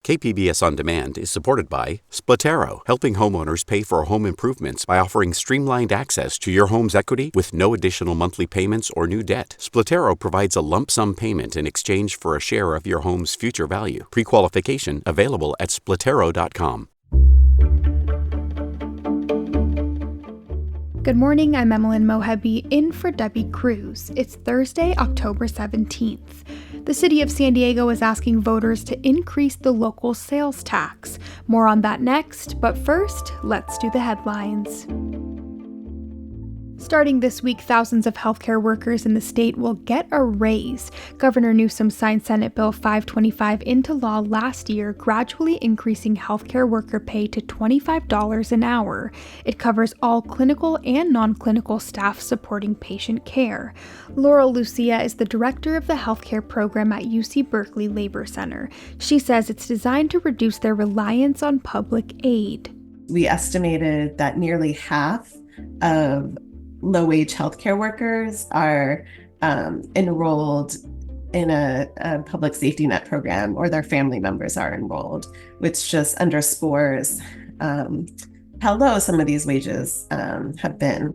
KPBS On Demand is supported by Splatero, helping homeowners pay for home improvements by offering streamlined access to your home's equity with no additional monthly payments or new debt. Splatero provides a lump sum payment in exchange for a share of your home's future value. Pre-qualification available at splatero.com. Good morning, I'm Emmeline Mohebi in for Debbie Cruz. It's Thursday, October 17th. The city of San Diego is asking voters to increase the local sales tax. More on that next, but first, let's do the headlines. Starting this week, thousands of healthcare workers in the state will get a raise. Governor Newsom signed Senate Bill 525 into law last year, gradually increasing healthcare worker pay to $25 an hour. It covers all clinical and non-clinical staff supporting patient care. Laurel Lucia is the director of the healthcare program at UC Berkeley Labor Center. She says it's designed to reduce their reliance on public aid. We estimated that nearly half of low-wage healthcare workers are enrolled in a public safety net program, or their family members are enrolled, which just underscores how low some of these wages have been.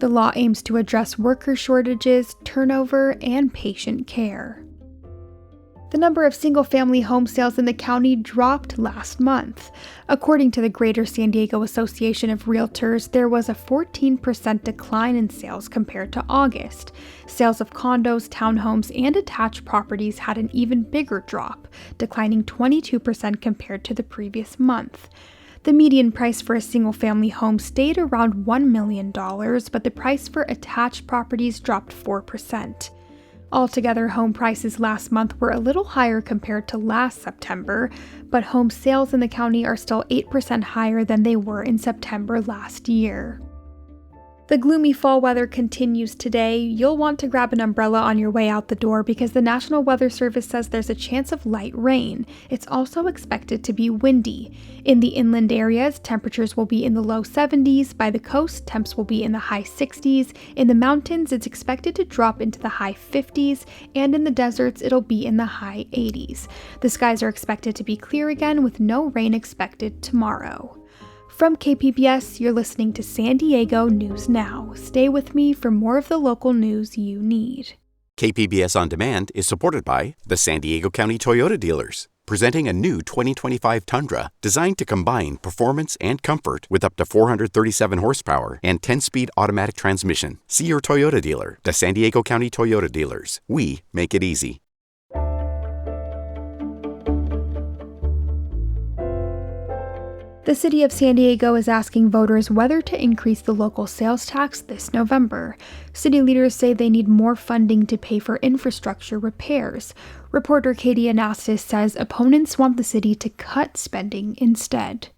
The law aims to address worker shortages, turnover, and patient care. The number of single-family home sales in the county dropped last month. According to the Greater San Diego Association of Realtors, there was a 14% decline in sales compared to August. Sales of condos, townhomes, and attached properties had an even bigger drop, declining 22% compared to the previous month. The median price for a single-family home stayed around $1 million, but the price for attached properties dropped 4%. Altogether, home prices last month were a little higher compared to last September, but home sales in the county are still 8% higher than they were in September last year. The gloomy fall weather continues today. You'll want to grab an umbrella on your way out the door because the National Weather Service says there's a chance of light rain. It's also expected to be windy. In the inland areas, temperatures will be in the low 70s. By the coast, temps will be in the high 60s. In the mountains, it's expected to drop into the high 50s. And in the deserts, it'll be in the high 80s. The skies are expected to be clear again with no rain expected tomorrow. From KPBS, you're listening to San Diego News Now. Stay with me for more of the local news you need. KPBS On Demand is supported by the San Diego County Toyota dealers, presenting a new 2025 Tundra designed to combine performance and comfort with up to 437 horsepower and 10-speed automatic transmission. See your Toyota dealer, the San Diego County Toyota dealers. We make it easy. The city of San Diego is asking voters whether to increase the local sales tax this November. City leaders say they need more funding to pay for infrastructure repairs. Reporter Katie Anastas says opponents want the city to cut spending instead.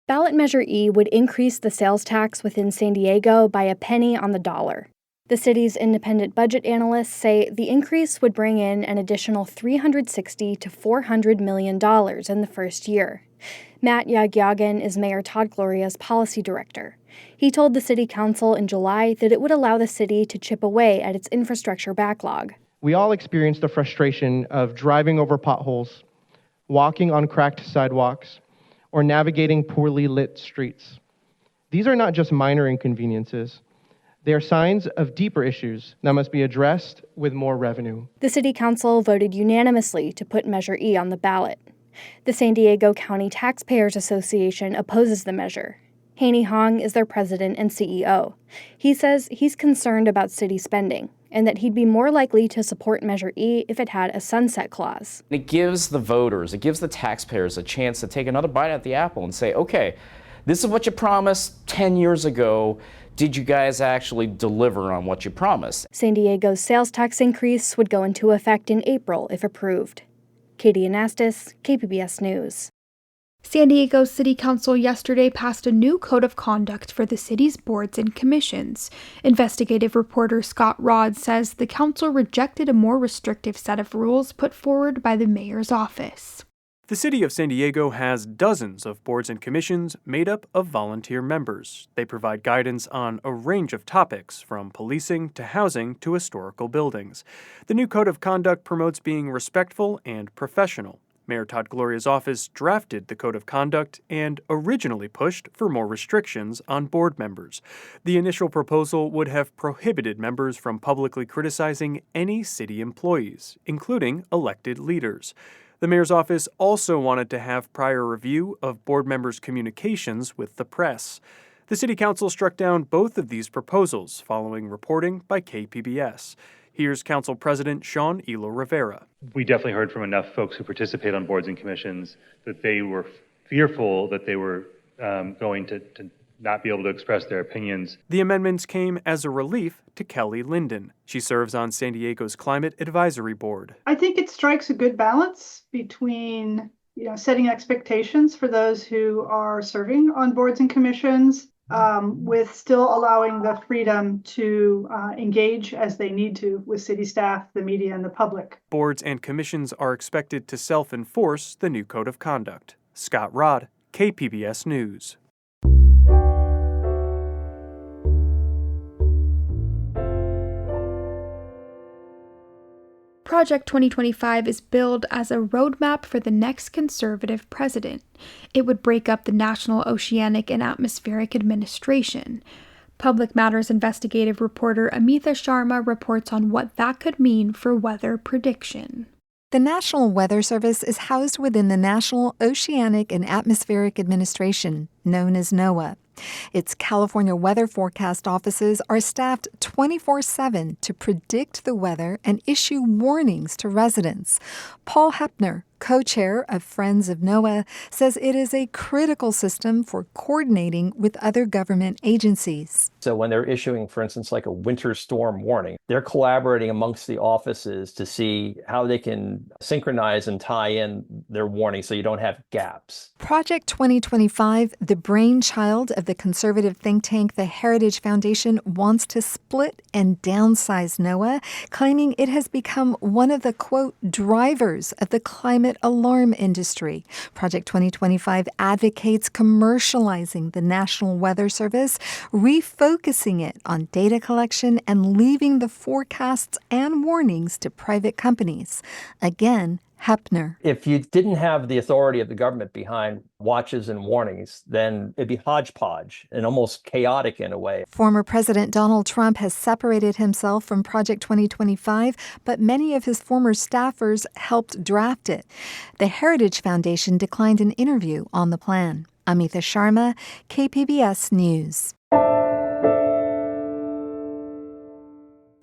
Ballot Measure E would increase the sales tax within San Diego by a penny on the dollar. The city's independent budget analysts say the increase would bring in an additional $360 to $400 million in the first year. Matt Diegans is Mayor Todd Gloria's policy director. He told the city council in July that it would allow the city to chip away at its infrastructure backlog. We all experience the frustration of driving over potholes, walking on cracked sidewalks, or navigating poorly lit streets. These are not just minor inconveniences. They are signs of deeper issues that must be addressed with more revenue. The city council voted unanimously to put Measure E on the ballot. The San Diego County Taxpayers Association opposes the measure. Haney Hong is their president and CEO. He says he's concerned about city spending and that he'd be more likely to support Measure E if it had a sunset clause. It gives the voters, it gives the taxpayers a chance to take another bite at the apple and say, okay, this is what you promised 10 years ago. Did you guys actually deliver on what you promised? San Diego's sales tax increase would go into effect in April if approved. Katie Anastas, KPBS News. San Diego City Council yesterday passed a new code of conduct for the city's boards and commissions. Investigative reporter Scott Rodd says the council rejected a more restrictive set of rules put forward by the mayor's office. The City of San Diego has dozens of boards and commissions made up of volunteer members. They provide guidance on a range of topics, from policing to housing to historical buildings. The new code of conduct promotes being respectful and professional. Mayor Todd Gloria's office drafted the Code of Conduct and originally pushed for more restrictions on board members. The initial proposal would have prohibited members from publicly criticizing any city employees, including elected leaders. The mayor's office also wanted to have prior review of board members' communications with the press. The city council struck down both of these proposals following reporting by KPBS. Here's Council President Sean Elo Rivera. We definitely heard from enough folks who participate on boards and commissions that they were fearful that they were going to not be able to express their opinions. The amendments came as a relief to Kelly Linden. She serves on San Diego's Climate Advisory Board. I think it strikes a good balance between setting expectations for those who are serving on boards and commissions, with still allowing the freedom to engage as they need to with city staff, the media, and the public. Boards and commissions are expected to self-enforce the new Code of Conduct. Scott Rodd, KPBS News. Project 2025 is billed as a roadmap for the next conservative president. It would break up the National Oceanic and Atmospheric Administration. Public Matters investigative reporter Amitha Sharma reports on what that could mean for weather prediction. The National Weather Service is housed within the National Oceanic and Atmospheric Administration, known as NOAA. Its California weather forecast offices are staffed 24/7 to predict the weather and issue warnings to residents. Paul Hepner, co-chair of Friends of NOAA, says it is a critical system for coordinating with other government agencies. So when they're issuing, for instance, like a winter storm warning, they're collaborating amongst the offices to see how they can synchronize and tie in their warning so you don't have gaps. Project 2025, the brainchild of the conservative think tank the Heritage Foundation, wants to split and downsize NOAA, claiming it has become one of the, quote, drivers of the climate alarm industry. Project 2025 advocates commercializing the National Weather Service, refocusing it on data collection and leaving the forecasts and warnings to private companies. Again, Hepner. If you didn't have the authority of the government behind watches and warnings, then it'd be hodgepodge and almost chaotic in a way. Former President Donald Trump has separated himself from Project 2025, but many of his former staffers helped draft it. The Heritage Foundation declined an interview on the plan. Amitha Sharma, KPBS News.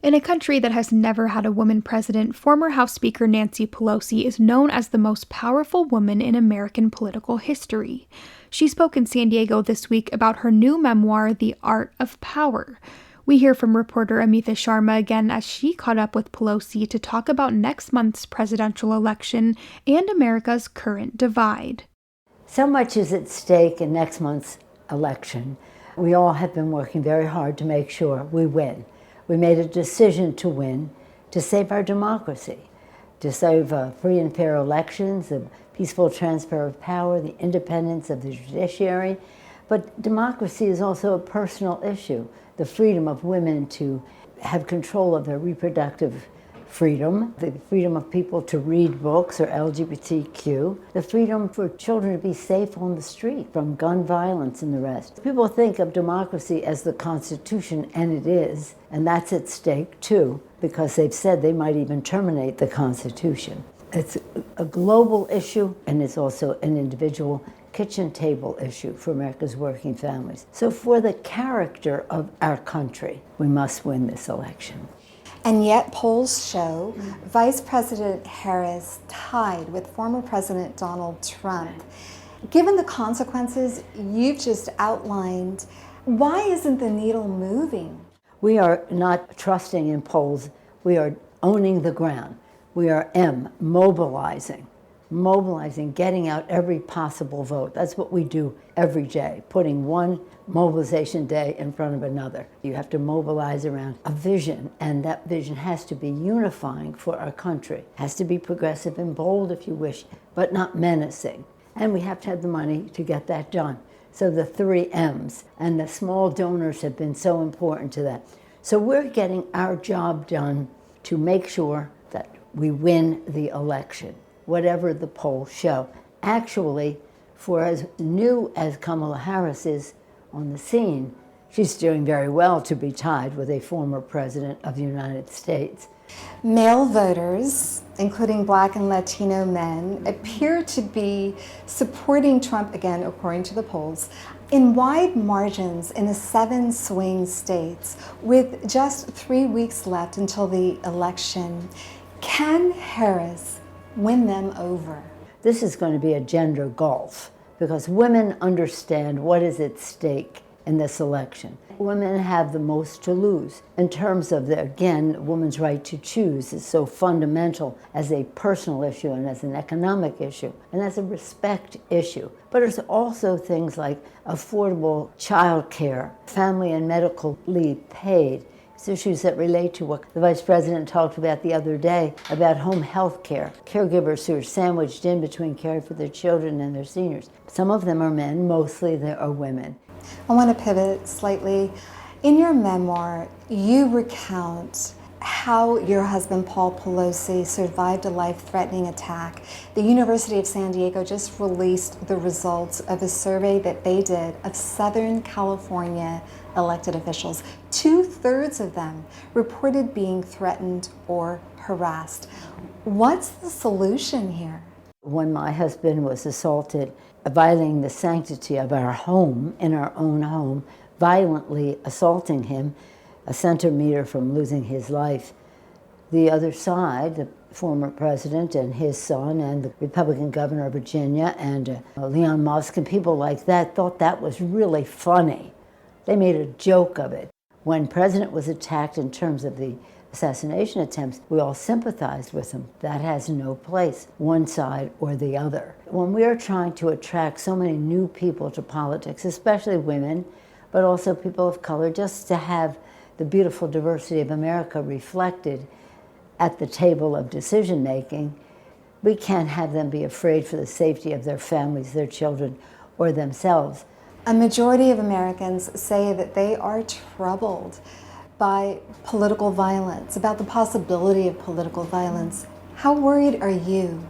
In a country that has never had a woman president, former House Speaker Nancy Pelosi is known as the most powerful woman in American political history. She spoke in San Diego this week about her new memoir, The Art of Power. We hear from reporter Amitha Sharma again as she caught up with Pelosi to talk about next month's presidential election and America's current divide. So much is at stake in next month's election. We all have been working very hard to make sure we win. We made a decision to win, to save our democracy, to save free and fair elections, the peaceful transfer of power, the independence of the judiciary. But democracy is also a personal issue, the freedom of women to have control of their reproductive freedom, the freedom of people to read books or LGBTQ, the freedom for children to be safe on the street from gun violence and the rest. People think of democracy as the Constitution, and it is, and that's at stake too, because they've said they might even terminate the Constitution. It's a global issue, and it's also an individual kitchen table issue for America's working families. So for the character of our country, we must win this election. And yet polls show Vice President Harris tied with former President Donald Trump. Given the consequences you've just outlined, why isn't the needle moving? We are not trusting in polls. We are owning the ground. We are mobilizing, getting out every possible vote. That's what we do every day, putting one mobilization day in front of another. You have to mobilize around a vision, and that vision has to be unifying for our country. It has to be progressive and bold, if you wish, but not menacing. And we have to have the money to get that done. So the 3 M's, and the small donors have been so important to that. So we're getting our job done to make sure that we win the election. whatever the polls show. Actually, for as new as Kamala Harris is on the scene, she's doing very well to be tied with a former president of the United States. Male voters, including Black and Latino men, appear to be supporting Trump again, according to the polls, in wide margins in the 7 swing states. With just 3 weeks left until the election, can Harris win them over? This is going to be a gender gulf because women understand what is at stake in this election. Women have the most to lose in terms of, again, women's right to choose is so fundamental as a personal issue and as an economic issue and as a respect issue. But there's also things like affordable child care, family and medical leave paid. It's issues that relate to what the Vice President talked about the other day about home health care, caregivers who are sandwiched in between caring for their children and their seniors. Some of them are men, mostly they are women. I want to pivot slightly. In your memoir, you recount how your husband, Paul Pelosi, survived a life-threatening attack. The University of San Diego just released the results of a survey that they did of Southern California elected officials. 2/3 of them reported being threatened or harassed. What's the solution here? When my husband was assaulted, violating the sanctity of our home, in our own home, violently assaulting him, a centimeter from losing his life, the other side, the former president and his son and the Republican governor of Virginia and Leon Musk and people like that thought that was really funny. They made a joke of it. When President was attacked in terms of the assassination attempts, we all sympathized with him. That has no place, one side or the other. When we are trying to attract so many new people to politics, especially women, but also people of color, just to have the beautiful diversity of America reflected at the table of decision making, we can't have them be afraid for the safety of their families, their children, or themselves. A majority of Americans say that they are troubled by political violence, about the possibility of political violence. How worried are you?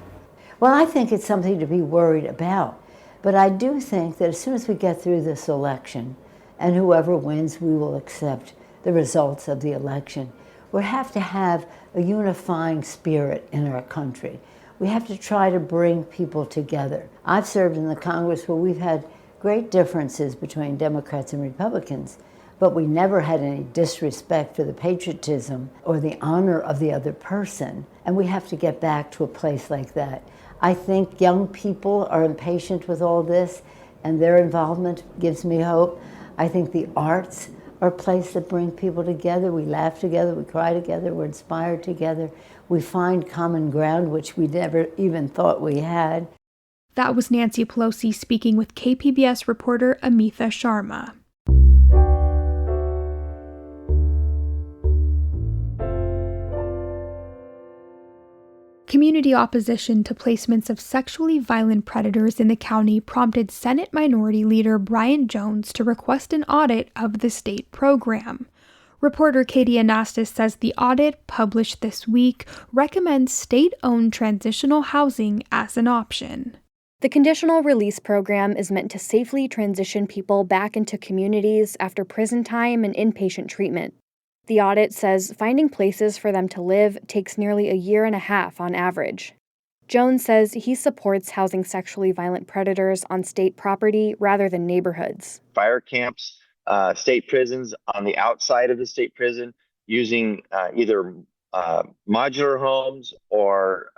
Well, I think it's something to be worried about. But I do think that as soon as we get through this election, and whoever wins, we will accept the results of the election. We have to have a unifying spirit in our country. We have to try to bring people together. I've served in the Congress where we've had great differences between Democrats and Republicans, but we never had any disrespect for the patriotism or the honor of the other person. And we have to get back to a place like that. I think young people are impatient with all this, and their involvement gives me hope. I think the arts are a place that bring people together. We laugh together, we cry together, we're inspired together. We find common ground, which we never even thought we had. That was Nancy Pelosi speaking with KPBS reporter Amitha Sharma. Community opposition to placements of sexually violent predators in the county prompted Senate Minority Leader Brian Jones to request an audit of the state program. Reporter Katie Anastas says the audit, published this week, recommends state-owned transitional housing as an option. The conditional release program is meant to safely transition people back into communities after prison time and inpatient treatment. The audit says finding places for them to live takes nearly a year and a half on average. Jones says he supports housing sexually violent predators on state property rather than neighborhoods. Fire camps, state prisons on the outside of the state prison, using either modular homes or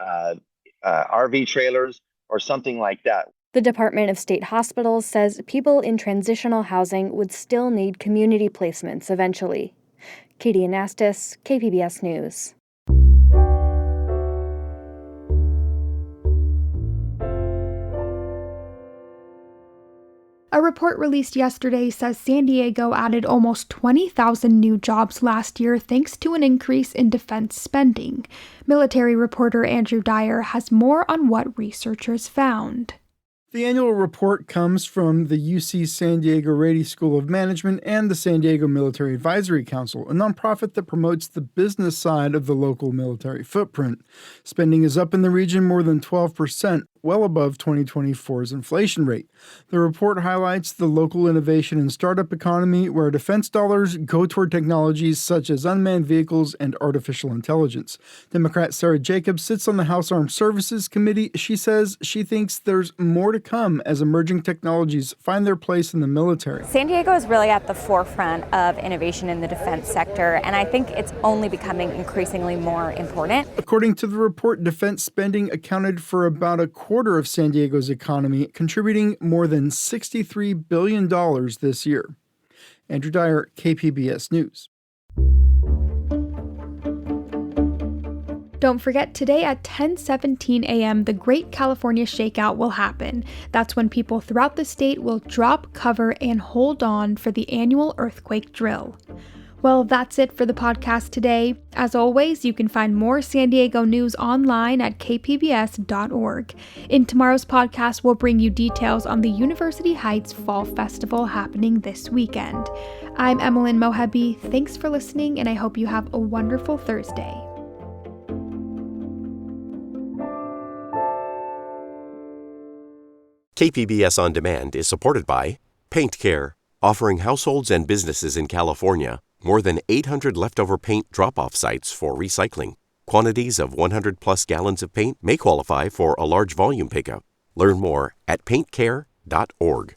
RV trailers or something like that. The Department of State Hospitals says people in transitional housing would still need community placements eventually. Katie Anastas, KPBS News. A report released yesterday says San Diego added almost 20,000 new jobs last year thanks to an increase in defense spending. Military reporter Andrew Dyer has more on what researchers found. The annual report comes from the UC San Diego Rady School of Management and the San Diego Military Advisory Council, a nonprofit that promotes the business side of the local military footprint. Spending is up in the region more than 12%, well above 2024's inflation rate. The report highlights the local innovation and startup economy where defense dollars go toward technologies such as unmanned vehicles and artificial intelligence. Democrat Sarah Jacobs sits on the House Armed Services Committee. She says she thinks there's more to come as emerging technologies find their place in the military. San Diego is really at the forefront of innovation in the defense sector, and I think it's only becoming increasingly more important. According to the report, defense spending accounted for about a quarter of San Diego's economy, contributing more than $63 billion this year. Andrew Dyer, KPBS News. Don't forget, today at 10:17 a.m., the Great California Shakeout will happen. That's when people throughout the state will drop, cover, and hold on for the annual earthquake drill. Well, that's it for the podcast today. As always, you can find more San Diego news online at kpbs.org. In tomorrow's podcast, we'll bring you details on the University Heights Fall Festival happening this weekend. I'm Emmeline Mohabi. Thanks for listening, and I hope you have a wonderful Thursday. KPBS On Demand is supported by Paint Care, offering households and businesses in California more than 800 leftover paint drop-off sites for recycling. Quantities of 100-plus gallons of paint may qualify for a large volume pickup. Learn more at paintcare.org.